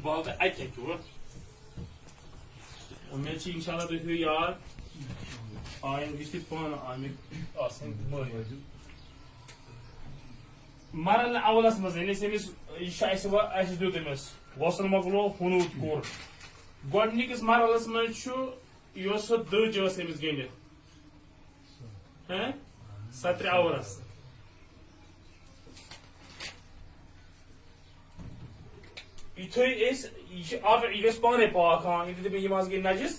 بہت اکہ کیوں مے انشاءاللہ تھی تھو یاد آئند گھس پان آمت آسن مرحلہ اولس مز امس یہ دیت امس غسل مکلو ہنوت کور گۄڈنِکِس مرحلس مز سۄ دٔج ٲس أمِس گٔنڈِتھ سۄ ترٛےٚ اورس یِتھُے أسۍ یہِ گژھِ پانے پاک ہاوان ییٚلہِ دٔپِن یِم حظ گٔے نجس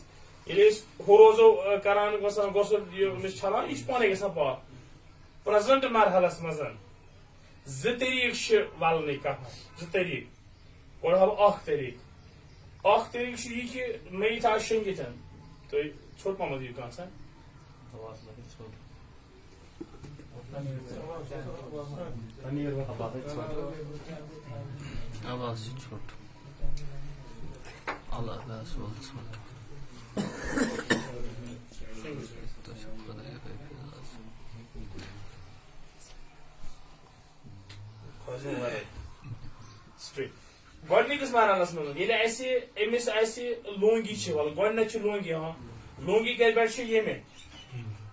ییٚلہِ أسۍ ہُہ روزو کران گژھان غسل أمِس چھلان یہِ چھُ پانے گژھان پاک پریزنٹ مرحلس منٛز زٕ طریٖقہٕ چھِ ولنٕکۍ کتھ زٕ طریٖقہٕ گۄڈٕ ہاو اکھ طریٖقہٕ چھُ یہِ کہِ نٔیِتھ آسہِ شٔنگِتھ تُہۍ ژھوٚٹ پہمتھ یِیِو کانٛہہ چھوٹ اللہ چھوٹ گۄڈنِکِس مرحلس منٛز ییٚلہِ أمِس آسہِ لونگی چھِ ول گۄڈنیٚتھ چھِ لونگی ہاوان لونگی کتہِ پٮ۪ٹھ چھِ ییٚمہِ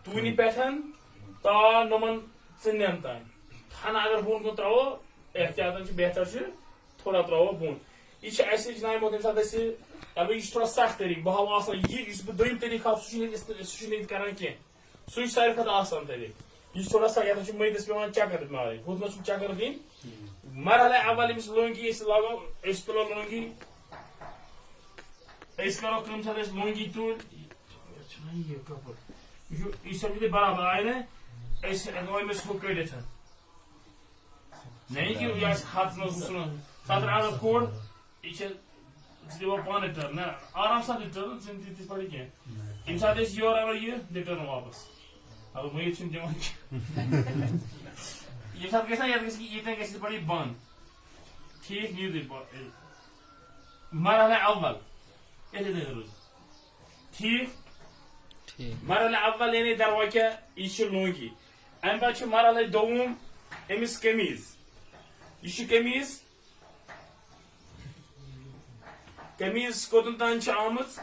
توٗنہِ پٮ۪ٹھ تا نۄمن ژِنٮ۪ن تام ہنا اگر بۄن کُن تراوو احتیاطن چھُ بہتر چھُ تھوڑا تراوو بۄن یہِ چھِ اسہِ جناب تمہِ ساتہٕ أسۍ البتہ یہِ چھُ تھوڑا سخ طریٖقہٕ بہٕ ہاوٕ آسان یہِ یُس بہٕ دوٚیِم طریٖقہٕ ہاوٕ سُہ چھُنہٕ ییٚتہِ کران کینٛہہ سُے چھُ ساروی کھۄتہٕ آسان طریٖقہٕ یہِ چھُ تھوڑا سخ یتھ چھُ مٲدِس پیوان چکر مارٕنۍ ہُتھ منٛز چھُ چکر دِنۍ مرحلہ اول ییٚمِس لونگی أسۍ لاگو أسۍ تُلو لونگی أسۍ کرو کٲم ساتہٕ أسۍ لونگی تُل یہِ سمجھو تُہۍ برابر آیہِ نا أسۍ ہٮ۪کو أمِس ہُہ کٔڑِتھ نہیں کہ یہِ آسہِ ہتھ منٛز گژھُن ساتہٕ اگر کوٚڑ یہِ چھِ ژٕ دِوان پانے ٹٔرن نہ آرام سان دِ ٹٔرن ژٕ نہٕ تِتھ پٲٹھۍ کینٛہہ ییٚمہِ ساتہٕ أسۍ یورٕ اگر یہِ دِ ٹٔرن واپس اگر مٔیِتھ چھُنہٕ دِوان کینٛہہ ییٚمہِ ساتہٕ گژھِ نا یتھ گژھِ ییٚتٮ۪ن گژھِ یِتھ پٲٹھۍ یہِ بنٛد ٹھیٖک نِیِو تُہۍ مرحلہ اول یِتھٕے کٔنۍ روٗزِ ٹھیٖک مرحلہ اول یعنی درواکہ یہِ چھِ لونگی امہِ پتہٕ چھُ مرحلہ دوٚیِم أمِس قمیٖض یہِ چھُ قمیٖض کوٚتن تام چھِ آمٕژ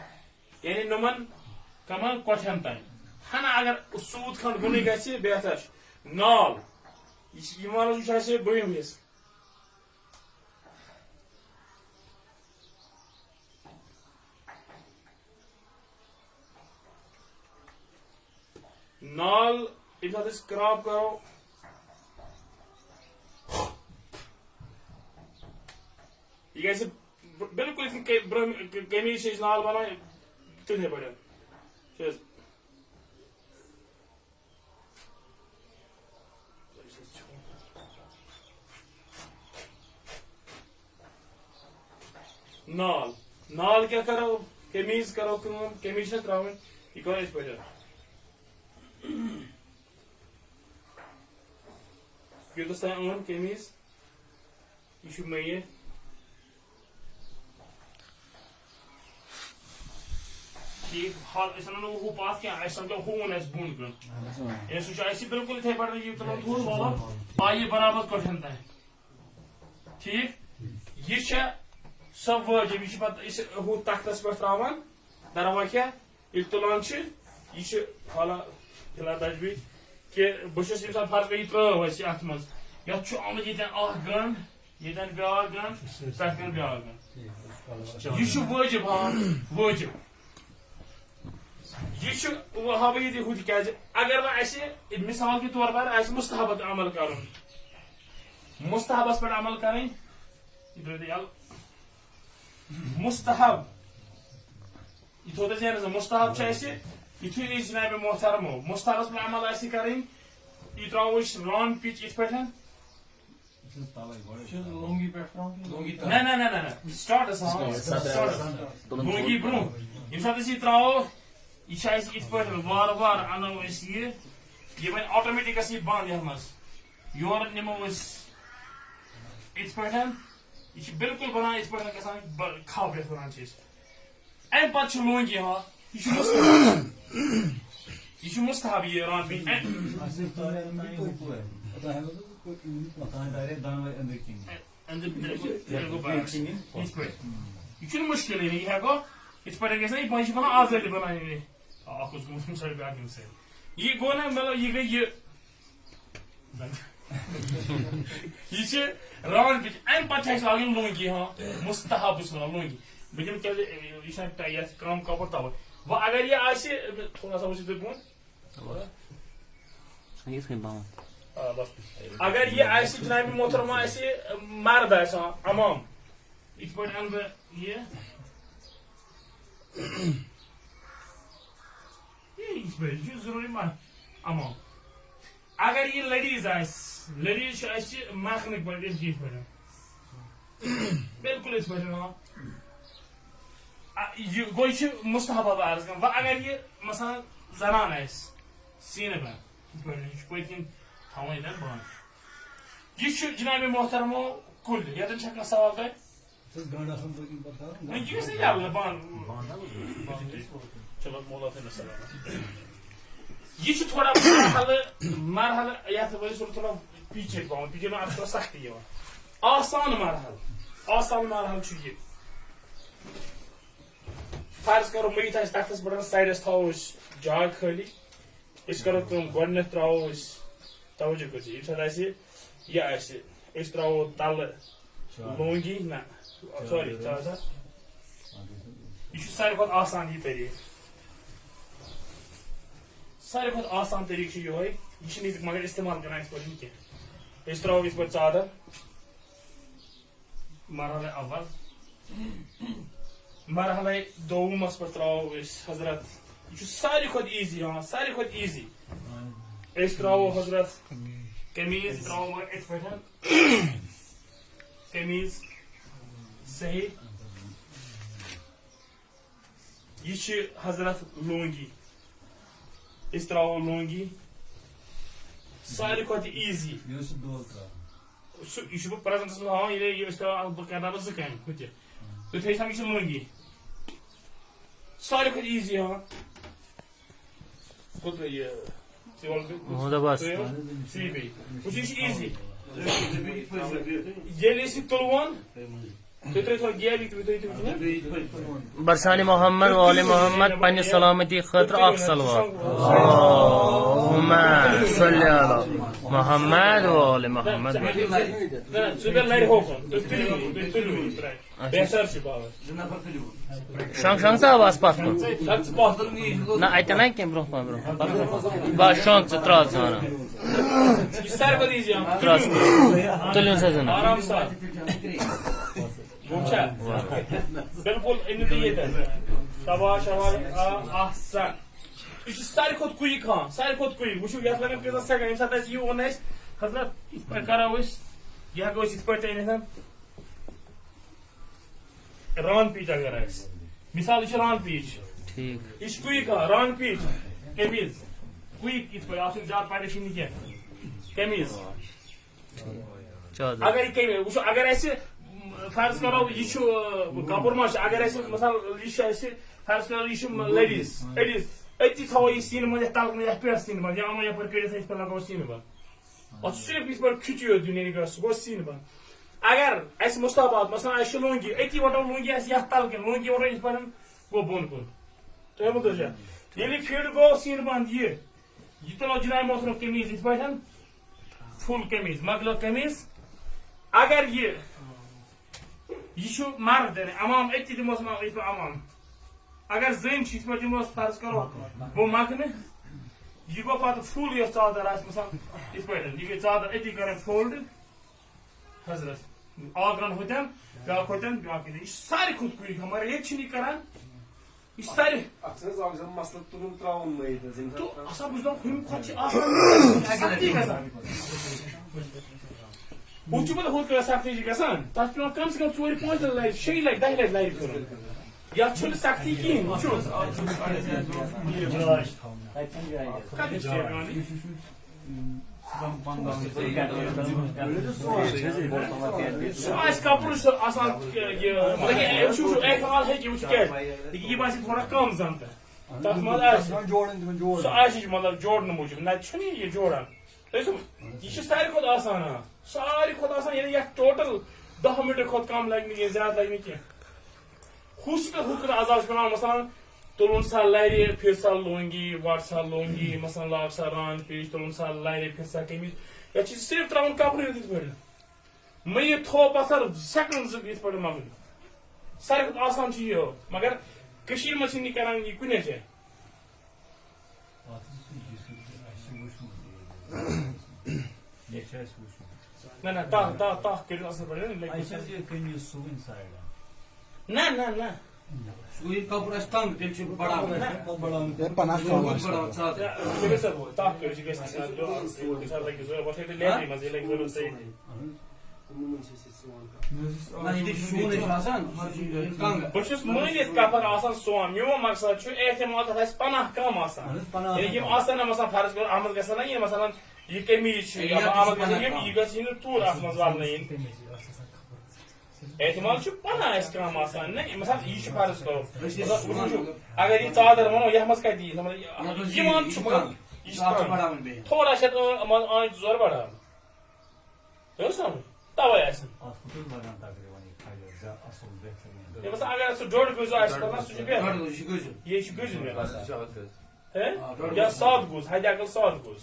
یعنی نۄمن کمن کۄٹھٮ۪ن تام ہنا اگر سوٗد کھنڈ بۄنٕے گژھِ بہتر چھُ نال یہِ وَنو یہِ چھُ اَسہِ بٔڑِم حِصہٕ نال ییٚمہِ ساتہٕ أسۍ کرٛاپ کرو یہِ گژھِ بالکل یِتھ کٔنۍ برٛونٛہہ قمیٖض چھِ أسۍ نال بناوان تِتھٕے پٲٹھۍ چھِ حظ نال کیٛاہ کرو قمیٖض کرو کٲم قمیٖض چھِ تراوٕنۍ یہِ کرو یِتھ پٲٹھۍ یوٚتس تام أنۍ قمیٖض یہِ چھُ مٔیِتھ ٹھیٖک أسۍ انو نہٕ ہُہ پتھ کینٛہہ اسہِ سمجھو ہُہ اوٚن اسہِ بۄن کُن سُہ چھُ اسہِ بالکل یِتھٕے پٲٹھۍ یہِ تُلو تھوٚد والو آیہِ یہِ برابر کۄٹھٮ۪ن تام ٹھیٖک یہِ چھےٚ سۄ وٲجب یہِ چھِ پتہٕ أسۍ ہُہ تختس پٮ۪ٹھ تراوان درواکہ ییٚلہِ تُلان چھِ یہِ چھِ حالا فِلحال تجبیٖز کہِ بہٕ چھُس ییٚمہِ ساتہٕ فرض کٔرِتھ یہِ ترٲو اسہِ اتھ منٛز یتھ چھُ آمُت ییٚتٮ۪ن اکھ گنٛڈ ییٚتٮ۪ن بیٛاکھ گنٛڈ پٮ۪ٹھٕ کٔنۍ بیٛاکھ گنٛڈ یہِ چھُ وٲجب ہاوان وٲجب یہِ چھُ ہاوٕ ییٚتہِ ہُہ تِکیٛازِ اگر وۄنۍ اسہِ مثال کے طور پر آسہِ مُستحبت عمل کرُن مُستحبس پٮ۪ٹھ عمل کرٕنۍ یہِ ترٲیِو تُہۍ یَلہٕ مُستحب یہِ تھوٚو تۄہہِ ذہنس منٛز مُستحب چھُ اسہِ یِتھُے أسۍ جنابِ محترمو مُستحبس پٮ۪ٹھ عمل آسہِ کَرٕنۍ یہِ تراوو أسۍ ران پِچ یِتھ پٲٹھۍ نہ سٹاٹس لونگی برونٛہہ ییٚمہِ ساتہٕ أسۍ یہِ تراوو یہِ چھِ اسہِ یِتھ پٲٹھۍ وارٕ وارٕ انو أسۍ یہِ وۄنۍ آٹومیٹِک گژھِ یہِ بنٛد یتھ منٛز یورٕ نِمو أسۍ یِتھ پٲٹھۍ یہِ چھِ بالکل بنان یِتھ پٲٹھۍ گژھان کھب یتھ ونان چھِ أسۍ امہِ پتہٕ چھُ لونگی ہاوان یہِ چھُ مُستحب یہِ ران پِچ یہ چھُنہٕ مُشکِلٕے یہِ ہٮ۪کو یِتھ پٲٹھۍ گژھِ نا یہِ وۄنۍ چھِ بَنان آزٲدی بَنان یہِ اکھ اوس گوٚمُت سۄ بیٛاکھ ییٚمہِ سۭتۍ یہِ گوٚو نا مطلب یہِ گٔے یہِ چھِ راوُنٛڈ پِچ اَمہِ پَتہٕ چھِ اَسہِ لاگٕنۍ لوٗنٛگی ہاں مُستحب بہٕ چھُس وَنان لوٗنٛگی بہٕ دِمہٕ کیٛازِ یہِ چھُنہ یَتھ کَم کَپُر تَوَے وۄنۍ اگر یہِ آسہِ تھوڑا سا وٕچھِو تُہۍ بۄن بس اگر یہ آسہِ جناب محترمہ آسہِ مرد آسہِ امام یِتھ پٲٹھۍ اَنہٕ بہٕ یہِ یِتھ پٲٹھۍ یہِ چھُ ضروٗری امام اگر یہِ لیڈیٖز آسہِ لیڈیٖز چھِ اَسہِ مخنٕکۍ پٲٹھۍ یِتھ پٲٹھۍ بِلکُل یِتھ پٲٹھۍ یہِ گوٚو یہِ چھُ مُستحب عرض کران وۄنۍ اگر یہِ مثلاً زنان آسہِ سیٖنہٕ بنٛد یِتھ پٲٹھۍ یہِ چھُ پٔتۍ کِنۍ تھاوُن ییٚتٮ۪ن بنٛد یہِ چھُ جناب محترمو کُلۍ ییٚتٮ۪ن چھا کانٛہہ سوال تۄہہِ وۄنۍ گژھِ نہٕ یَلہٕ بنٛد چلو مولا تھٲینو سلامت یہ تھوڑا مرحلہ یتھ ورس تھوڑا پیچھے پاؤں پیچھے میں تھوڑا سختی آسان مرحل یہ فرض کرو مٔرِتھ آسہِ تختس پٮ۪ٹھ سایڈس تھاوو أسۍ جاے خٲلی أسۍ کرو کٲم گۄڈٕنیتھ تراوو أسۍ توجہ کٔرزِ ییٚمہِ ساتہٕ آسہِ یہِ آسہِ أسۍ تراوو تلہٕ لونگی نہ سوری یہِ چھُ ساروی کھۄتہٕ آسان یہِ طریٖقہٕ ساروی کھۄتہٕ آسان طریٖقہٕ چھُ یِہوے یہِ چھِنہٕ ییٚتہِ مگر استعمال کران یِتھ پٲٹھۍ کینٛہہ أسۍ تراوو یِتھ پٲٹھۍ ژادر مرحلہ اول مرحلہ دومس پٮ۪ٹھ تراوو أسۍ حضرت یہِ چھُ ساروی کھۄتہٕ ایٖزی ساروی کھۄتہٕ ایٖزی أسۍ تراوو حضرت قمیٖض تراوو مگر یِتھ پٲٹھۍ قمیٖض صحیح یہ حضرت لونگی اس تراو لونگی ساروی کھۄتہٕ ایٖزی یہ بہٕ پریزنٹس منٛز ہاوان ییٚلہِ بہٕ کرناو بہٕ زٕ کامہِ ہُتہِ تُہۍ تھٲیِو سَمجھ یہِ چھِ لونگی ساروی کھۄتہٕ ایٖزی کوٚت یہِ سی بیٚیہِ وٕچھ یہِ چھِ ایٖزی ییٚلہِ أسۍ یہِ تُلوون برسان محمد وال محمد پنہ سلامتی خاطر اخ سلوات صلی علی محمد وال محمد شنگ شنگ صاحب آس پتھ نہ اتن نا کی برو برو بس شنگ ژٕ ترٛاو ژٕ ترٛاو تُلِو سا زن بالکل أنِو تُہۍ ییٚتٮ۪ن شاباش شاباش احسن یہِ چھُ ساروی کھۄتہٕ کُیِک ساروی کھۄتہٕ کُیِک وٕچھِو یتھ لگن کۭژاہ سیکنڈ ییٚمہِ ساتہٕ اَسہِ یہِ اوٚن اَسہِ حضرت یِتھ پٲٹھۍ کرو أسۍ یہِ ہٮ۪کو أسۍ یِتھ پٲٹھۍ أنِتھ ران پیٖچ اگر آسہِ مِثال یہِ چھِ ران پیٖچ یہِ چھِ کُیِک ران پیٖچ قمیٖض کُیِک یِتھ پٲٹھۍ اَتھ چھُنہٕ زیادٕ پریشٲنی کینٛہہ قمیٖض اگر یہِ قمیٖض وٕچھو اگر اَسہِ فرض کرو یہ کپر ما اگر مثال یہ فرض کرو یہ لیڈیز اتھی تھو یہ سینہ مز تل یہ پہ سینہ بند یا انو یپ کڑت پہ لگو سینہ بند ات صرف یہ پہ کھچی یوت دن یعنی سہ گو سینہ بند اگر اس مستحبات مثلا اس لونگی اتھی وٹو لونگی اس یہ تل کن لونگی وٹو یہ پہ گو بون کن تھی بتایا یل فٹ گو سینہ بند یہ تلو جناب محترم قمیض یہ پہ فل قمیض مکلو قمیض اگر یہ مرد امام اتھی دموس امام اگر زن پہ دموس فرض کرو بہ مکنہ یہ گو پتہ فل یس ژادر آس مثال یت پہ یہ گئی ژادر اتھی کریں فولڈ حضرت اکھ رن ہوتن بیاکھ ہوتن بیاکھ یہ ساروی کھۄتہٕ کُیِک مگر ییٚتہِ چھِنہٕ یہِ کران یہ ساروی مسلہٕ تُلُن تراوُن مٲیِتھ آسان بہٕ چھُس دپان ہُمہِ کھۄتہٕ چھِ آسان سختی گژھان ہُتھ چھُ پتہٕ ہُتھ کٲنٛسہِ سختی چھِ گژھان تتھ چھُ پیوان کم سے کم 4-5 لٹہِ 6 لٹہِ 10 لٹہِ لرِ کرُن یتھ چھُنہٕ سختی کِہیٖنۍ وٕچھو کتٮ۪تھ چھِ پیوان سُہ آسہِ کپُر چھُ آسان وٕچھو احتمال ہیٚکہِ وٕچھ کیٛازِ یہِ باسہِ تھوڑا کم زن تہٕ تتھ منٛز آسہِ سُہ آسہِ مطلب جوڑنہٕ موٗجوٗب نتہٕ چھُنہٕ یہِ جوڑان یہِ چھُ ساروی کھۄتہٕ آسان ساروی کھۄتہٕ آسان ییٚلہِ یتھ ٹوٹل 10 منٹ کھت کم لگہ کی زیادہ لگہ کی حکر عذاب بنا مثلا تلن سا لرِ پھر سا لونگی وٹ سا لونگی مثلا لاگ سا ران پیش تلن سا لرِ پھر سا قمیض یا صرف تراؤن کپڑے یوت پہ مے تھو پتھر سیکنڈ یت پہ مگن ساروی کھت آسان یہ مگر کشیر مز نہیں کران یہ کنے جائے نہ تاہ کرو اصل پہ نہ کپڑ تنگ تیل بڑھانا تاہ کرو بہت مٲنِتھ کپر آسان سون میون مقصد اعتماد پناہ کم آسان آسان مثلا فرض کر آمد گژھن نا یہ مثلا یہ قمیض آمد گژھن یہ گژھِ نہٕ توٗر اتھ منٛز ولنہٕ یِنۍ اعتماد پناہ اسہِ کم آسان نا مثلا یہ فرض کرو اگر یہ ژادر ونو یتھ منٛز کتہِ یِوان چھُ تھوڑا چھِ آنچہِ زور بڑاونہٕ تۄہہِ سمجھ توے اگر سہ ڈوڑ گز یہ گزن یا 7 گز حد اقل 7 گز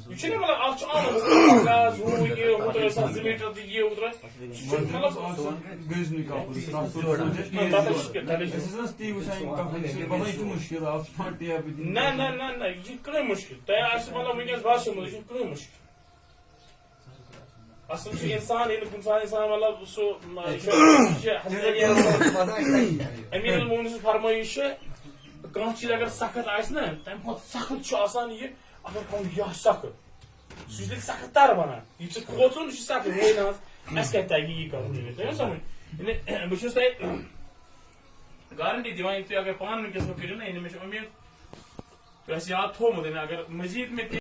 یہ مطلب اتھ آمد زٕ میٹر یہ نہ یہ کٕہٕنۍ مشکل تۄہہِ آسہِ مطلب ونکیٚس باسیومُت یہِ چھُنہٕ کٕہٕنۍ مشکل اصل انسان کُنہِ ساتہٕ انسان مطلب سُہ امیر المومنین سٕنٛز فرمٲیش کانٛہہ چیٖز اگر سخت آسہِ نا تمہِ کھۄتہٕ سخت چھُ آسان یہِ اگر کانٛہہ یہِ آسہِ سخت سُہ چھُ تیٚلہِ سخت تر بنان یہِ ژٕ کھوژُن یہِ چھُ سخت ہے نہ حظ اَسہِ کتہِ تگہِ یہِ کرُن تۄہہِ سمجھ بہٕ چھُس تۄہہِ گارنٹی دِوان یہِ تُہۍ اگر پانہٕ ؤنکیٚس کٔرِو نا مےٚ چھِ اُمید تۄہہِ آسہِ یاد تھوٚومُت اگر مزید مےٚ